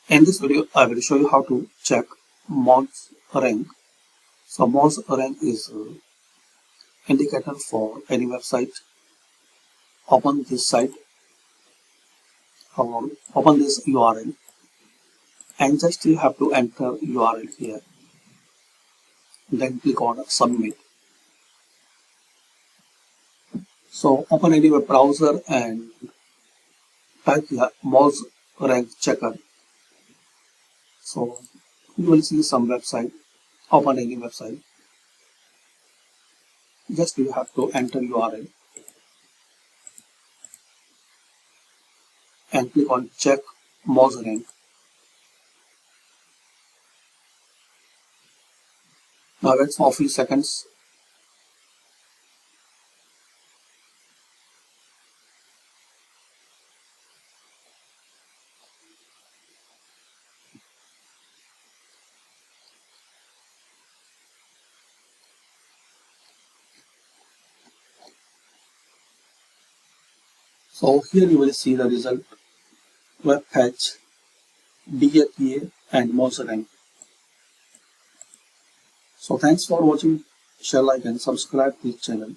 In this video, I will show you how to check MozRank. So MozRank is an indicator for any website. Open this site or open this URL, and just you have to enter URL here. Then click on submit. So open any web browser and type here MozRank checker. So you will see some website. Open any website. Just you have to enter URL and click on check MozRank. Now wait for a few seconds. So here you will see the result: web page, DAPA and MozRank. So thanks for watching. Share, like and subscribe this channel.